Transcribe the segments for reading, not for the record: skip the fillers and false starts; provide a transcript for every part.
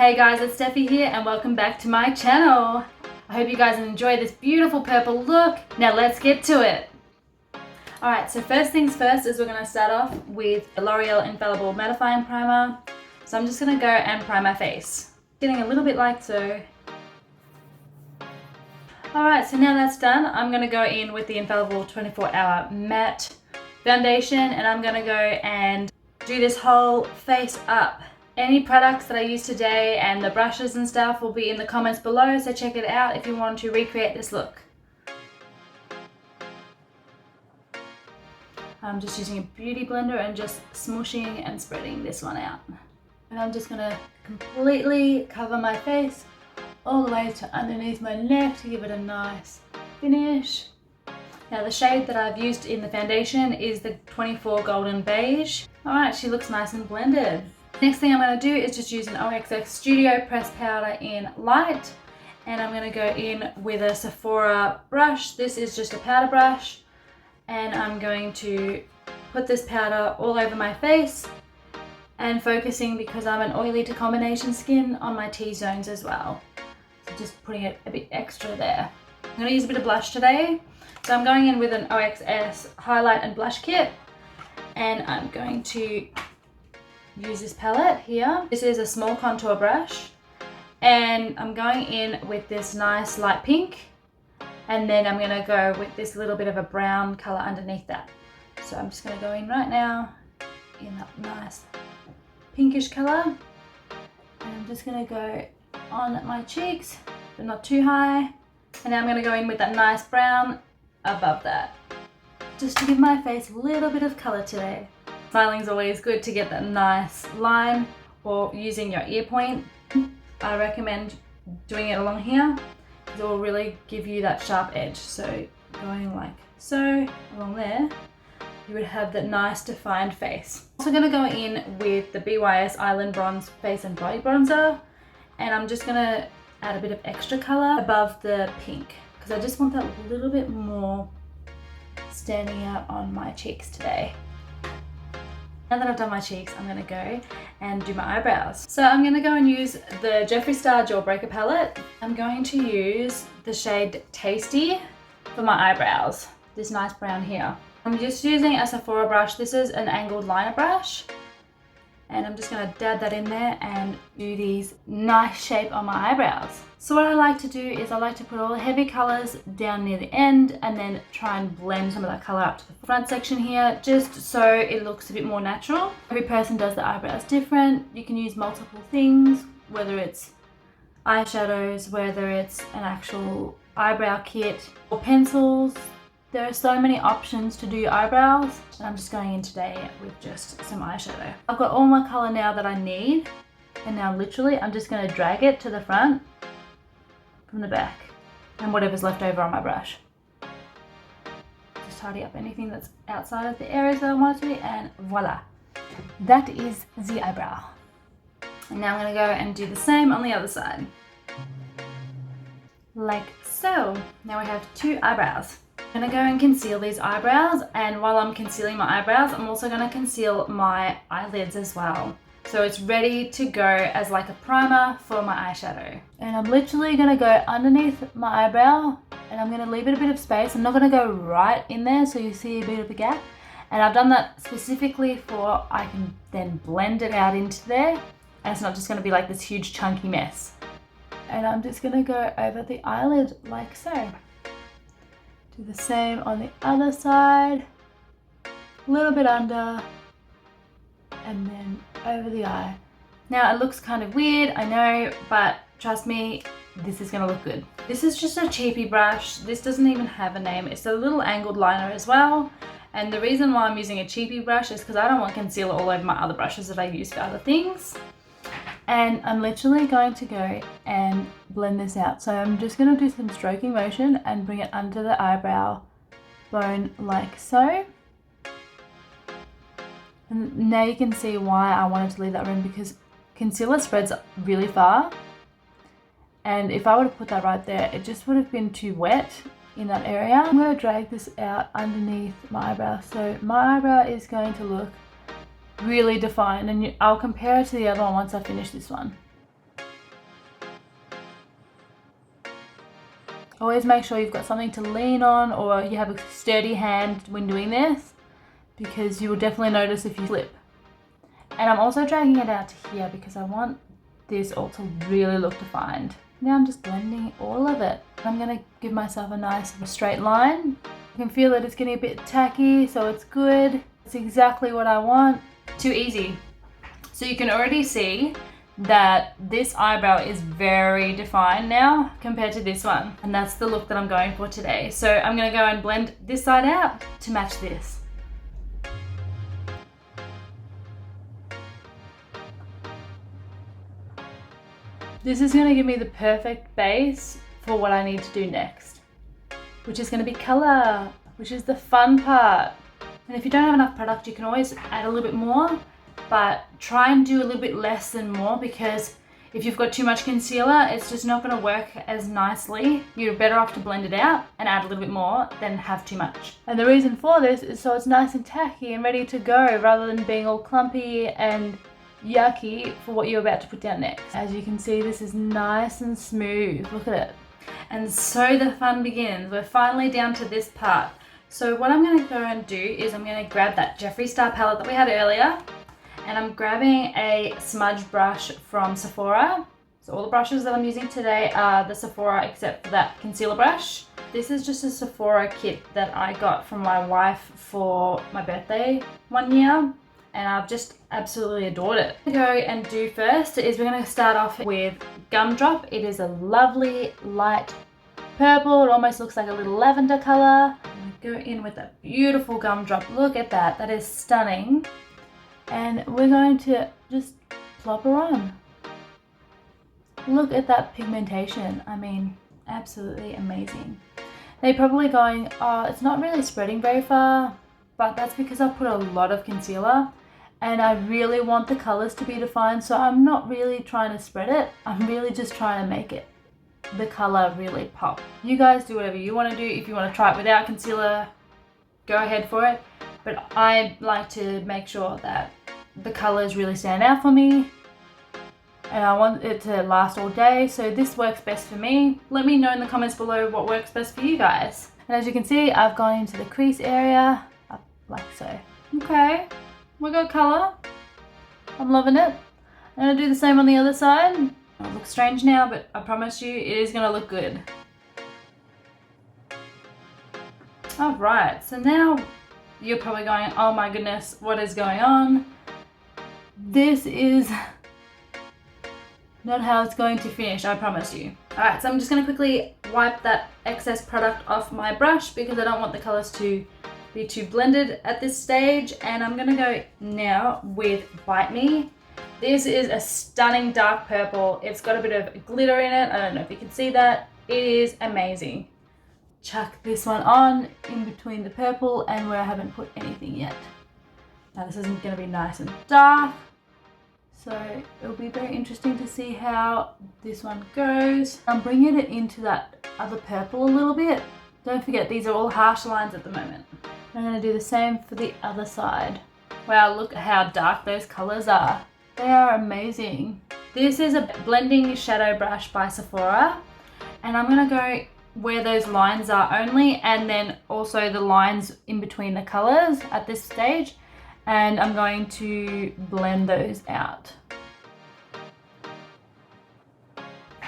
Hey guys, it's Steffi here and welcome back to my channel. I hope you guys enjoy this beautiful purple look. Now let's get to it. Alright, so first things first is we're going to start off with the L'Oreal Infallible Mattifying Primer. So I'm just going to go and prime my face. Getting a little bit like so. Alright, so now that's done, I'm going to go in with the Infallible 24-Hour Matte Foundation and I'm going to go and do this whole face up. Any products that I use today and the brushes and stuff will be in the comments below, so check it out if you want to recreate this look. I'm just using a beauty blender and just smooshing and spreading this one out. And I'm just going to completely cover my face all the way to underneath my neck to give it a nice finish. Now the shade that I've used in the foundation is the 24 Golden Beige. Alright, she looks nice and blended. Next thing I'm going to do is just use an OXX Studio pressed powder in light, and I'm going to go in with a Sephora brush. This is just a powder brush, and I'm going to put this powder all over my face and focusing, because I'm an oily to combination skin, on my T-zones as well. So just putting it a bit extra there. I'm going to use a bit of blush today, so I'm going in with an OXS highlight and blush kit, and I'm going to use this palette here. This is a small contour brush and I'm going in with this nice light pink, and then I'm going to go with this little bit of a brown color underneath that. So I'm just going to go in right now in that nice pinkish color, and I'm just going to go on my cheeks but not too high, and now I'm going to go in with that nice brown above that, just to give my face a little bit of color today. Smiling is always good to get that nice line, or using your ear point. I recommend doing it along here because it will really give you that sharp edge. So going like so along there, you would have that nice defined face. Also going to go in with the BYS Island Bronze Face and Body Bronzer, and I'm just going to add a bit of extra color above the pink because I just want that little bit more standing out on my cheeks today. Now that I've done my cheeks, I'm going to go and do my eyebrows. So I'm going to go and use the Jeffree Star Jawbreaker Palette. I'm going to use the shade Tasty for my eyebrows, this nice brown here. I'm just using a Sephora brush. This is an angled liner brush. And I'm just going to dab that in there and do these nice shape on my eyebrows. So what I like to do is I like to put all the heavy colors down near the end and then try and blend some of that color up to the front section here, just so it looks a bit more natural. Every person does the eyebrows different. You can use multiple things, whether it's eyeshadows, whether it's an actual eyebrow kit or pencils. There are so many options to do your eyebrows, and I'm just going in today with just some eyeshadow. I've got all my color now that I need, and now literally I'm just going to drag it to the front from the back and whatever's left over on my brush. Just tidy up anything that's outside of the areas that I want it to be, and voila, that is the eyebrow. And now I'm going to go and do the same on the other side, like so. Now we have two eyebrows. I'm going to go and conceal these eyebrows, and while I'm concealing my eyebrows, I'm also going to conceal my eyelids as well. So it's ready to go as like a primer for my eyeshadow. And I'm literally going to go underneath my eyebrow, and I'm going to leave it a bit of space. I'm not going to go right in there so you see a bit of a gap. And I've done that specifically for I can then blend it out into there, and it's not just going to be like this huge chunky mess. And I'm just going to go over the eyelid like so. Do the same on the other side, a little bit under, and then over the eye. Now it looks kind of weird, I know, but trust me, this is gonna look good. This is just a cheapy brush. This doesn't even have a name. It's a little angled liner as well. And the reason why I'm using a cheapy brush is because I don't want concealer all over my other brushes that I use for other things. And I'm literally going to go and blend this out. So I'm just going to do some stroking motion and bring it under the eyebrow bone like so. And now you can see why I wanted to leave that room, because concealer spreads really far. And if I would have put that right there, it just would have been too wet in that area. I'm going to drag this out underneath my eyebrow. So my eyebrow is going to look really defined, and I'll compare it to the other one once I finish this one. Always make sure you've got something to lean on or you have a sturdy hand when doing this, because you will definitely notice if you slip. And I'm also dragging it out to here because I want this all to really look defined. Now I'm just blending all of it. I'm gonna give myself a nice straight line. I can feel that it's getting a bit tacky, so it's good. It's exactly what I want. Too easy. So you can already see that this eyebrow is very defined now compared to this one. And that's the look that I'm going for today. So I'm gonna go and blend this side out to match this. This is gonna give me the perfect base for what I need to do next, which is gonna be color, which is the fun part. And if you don't have enough product, you can always add a little bit more, but try and do a little bit less than more, because if you've got too much concealer, it's just not gonna work as nicely. You're better off to blend it out and add a little bit more than have too much. And the reason for this is so it's nice and tacky and ready to go, rather than being all clumpy and yucky for what you're about to put down next. As you can see, this is nice and smooth. Look at it. And so the fun begins. We're finally down to this part. So what I'm going to go and do is I'm going to grab that Jeffree Star palette that we had earlier, and I'm grabbing a smudge brush from Sephora. So all the brushes that I'm using today are the Sephora except for that concealer brush. This is just a Sephora kit that I got from my wife for my birthday one year, and I've just absolutely adored it. What I'm going to go and do first is we're going to start off with Gumdrop. It is a lovely light purple. It almost looks like a little lavender color. I'm going to go in with a beautiful Gumdrop. Look at that. That is stunning. And we're going to just plop her on. Look at that pigmentation. I mean, absolutely amazing. Now you're probably going, oh, it's not really spreading very far, but that's because I've put a lot of concealer and I really want the colors to be defined, so I'm not really trying to spread it. I'm really just trying to make it, the color really pop. You guys do whatever you want to do. If you want to try it without concealer, go ahead for it. But I like to make sure that the colors really stand out for me, and I want it to last all day, so this works best for me. Let me know in the comments below what works best for you guys. And as you can see, I've gone into the crease area, up like so. Okay, we got color. I'm loving it. I'm gonna do the same on the other side. It looks strange now, but I promise you it is gonna look good. All right, so now you're probably going, oh my goodness, what is going on? This is not how it's going to finish, I promise you. All right, so I'm just gonna quickly wipe that excess product off my brush because I don't want the colors to be too blended at this stage. And I'm gonna go now with Bite Me. This is a stunning dark purple. It's got a bit of glitter in it. I don't know if you can see that. It is amazing. Chuck this one on in between the purple and where I haven't put anything yet. Now this isn't going to be nice and dark, so it'll be very interesting to see how this one goes. I'm bringing it into that other purple a little bit. Don't forget, these are all harsh lines at the moment. I'm going to do the same for the other side. Wow, look at how dark those colors are. They are amazing. This is a blending shadow brush by Sephora, and I'm going to go where those lines are only, and then also the lines in between the colors at this stage, and I'm going to blend those out.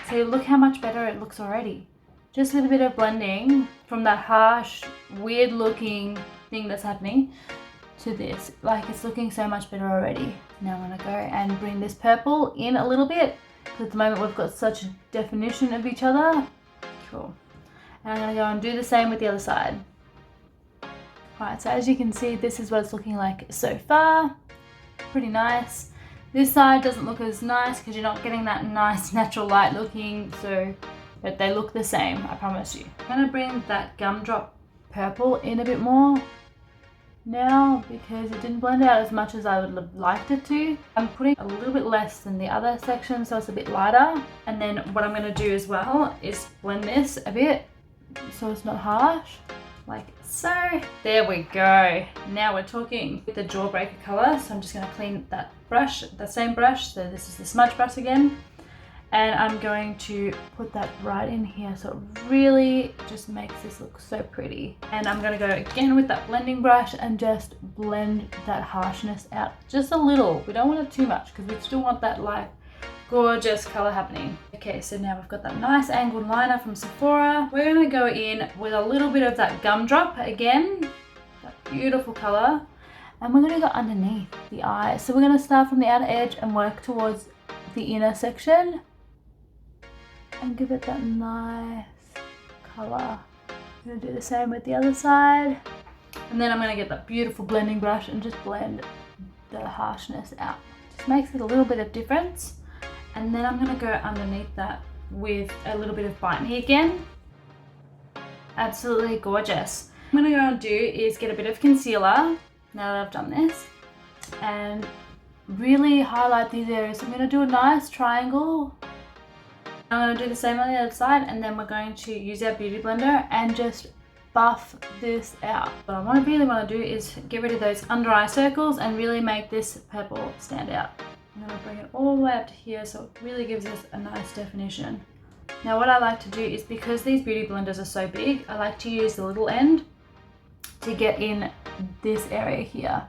So look how much better it looks already. Just a little bit of blending from that harsh, weird looking thing that's happening to this. Like, it's looking so much better already. Now I'm gonna go and bring this purple in a little bit, because at the moment we've got such a definition of each other. Cool. And I'm gonna go and do the same with the other side. Alright, so as you can see, this is what it's looking like so far. Pretty nice. This side doesn't look as nice because you're not getting that nice natural light looking, but they look the same, I promise you. I'm gonna bring that Gumdrop purple in a bit more now because it didn't blend out as much as I would have liked it to. I'm putting a little bit less than the other section, so it's a bit lighter. And then what I'm gonna do as well is blend this a bit so it's not harsh, like so. There we go. Now we're talking with the Jawbreaker color. So I'm just gonna clean that brush, the same brush. So this is the smudge brush again. And I'm going to put that right in here so it really just makes this look so pretty. And I'm going to go again with that blending brush and just blend that harshness out just a little. We don't want it too much because we still want that like gorgeous color happening. Okay, so now we've got that nice angled liner from Sephora. We're going to go in with a little bit of that gumdrop again, that beautiful color. And we're going to go underneath the eye. So we're going to start from the outer edge and work towards the inner section and give it that nice color. I'm going to do the same with the other side. And then I'm going to get that beautiful blending brush and just blend the harshness out. Just makes it a little bit of difference. And then I'm going to go underneath that with a little bit of Bite Me again. Absolutely gorgeous. What I'm going to go and do is get a bit of concealer now that I've done this and really highlight these areas. So I'm going to do a nice triangle. I'm going to do the same on the other side, and then we're going to use our beauty blender and just buff this out. What I really want to do is get rid of those under eye circles and really make this purple stand out. I'm going to bring it all the way up to here so it really gives us a nice definition. Now what I like to do is, because these beauty blenders are so big, I like to use the little end to get in this area here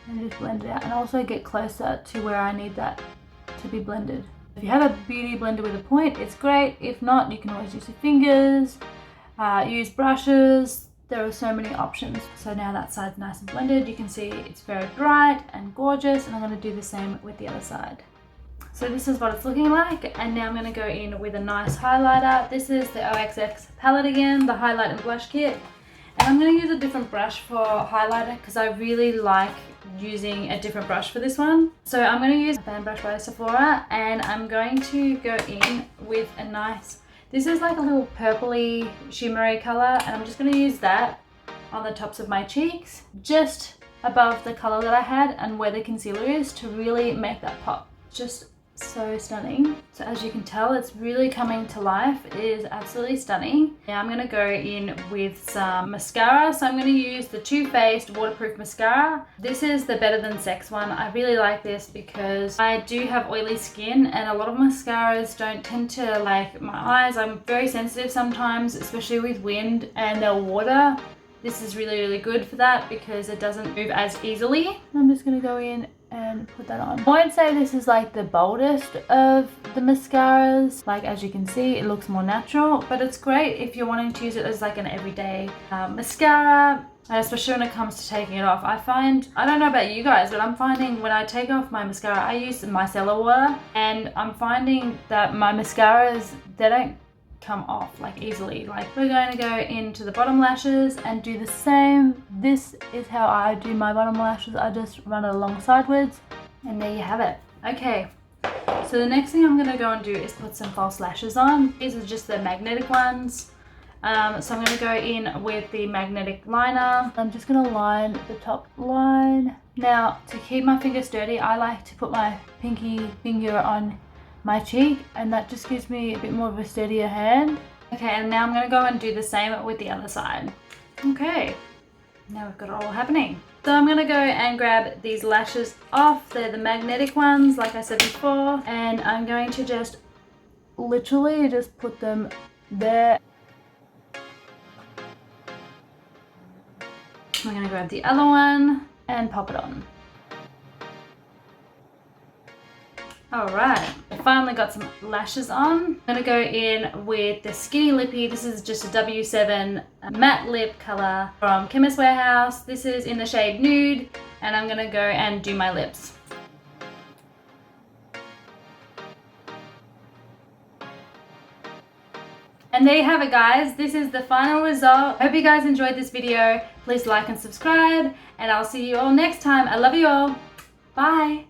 and just blend it out, and also get closer to where I need that to be blended. If you have a beauty blender with a point, it's great. If not, you can always use your fingers, use brushes. There are so many options. So now that side's nice and blended. You can see it's very bright and gorgeous, and I'm going to do the same with the other side. So this is what it's looking like, and now I'm going to go in with a nice highlighter. This is the OXX palette again, the highlight and blush kit. And I'm going to use a different brush for highlighter because I really like using a different brush for this one. So I'm going to use a fan brush by Sephora, and I'm going to go in with a nice, this is like a little purpley shimmery color, and I'm just going to use that on the tops of my cheeks, just above the color that I had and where the concealer is, to really make that pop. Just so stunning. So as you can tell, it's really coming to life. It is absolutely stunning. Now I'm going to go in with some mascara. So I'm going to use the Too Faced waterproof mascara. This is the Better Than Sex one. I really like this because I do have oily skin, and a lot of mascaras don't tend to like my eyes. I'm very sensitive sometimes, especially with wind and water. This is really, really good for that because it doesn't move as easily. I'm just going to go in and put that on. I won't say this is like the boldest of the mascaras. Like, as you can see, it looks more natural, but it's great if you're wanting to use it as like an everyday mascara, and especially when it comes to taking it off. I find, I don't know about you guys, but I'm finding when I take off my mascara, I use micellar water, and I'm finding that my mascaras, they don't come off like easily. Like, we're going to go into the bottom lashes and do the same. This is how I do my bottom lashes. I just run it along sideways, and there you have it. Okay, so the next thing I'm going to go and do is put some false lashes on. These are just the magnetic ones. So I'm going to go in with the magnetic liner. I'm just going to line the top line. Now, to keep my fingers dirty, I like to put my pinky finger on my cheek, and that just gives me a bit more of a steadier hand. Okay, and now I'm going to go and do the same with the other side. Okay, now we've got it all happening. So I'm going to go and grab these lashes off. They're the magnetic ones, like I said before, and I'm going to just literally just put them there. I'm going to grab the other one and pop it on. Alright, I finally got some lashes on. I'm going to go in with the Skinny Lippy. This is just a W7 matte lip color from Chemist Warehouse. This is in the shade Nude, and I'm going to go and do my lips. And there you have it, guys. This is the final result. I hope you guys enjoyed this video. Please like and subscribe, and I'll see you all next time. I love you all. Bye.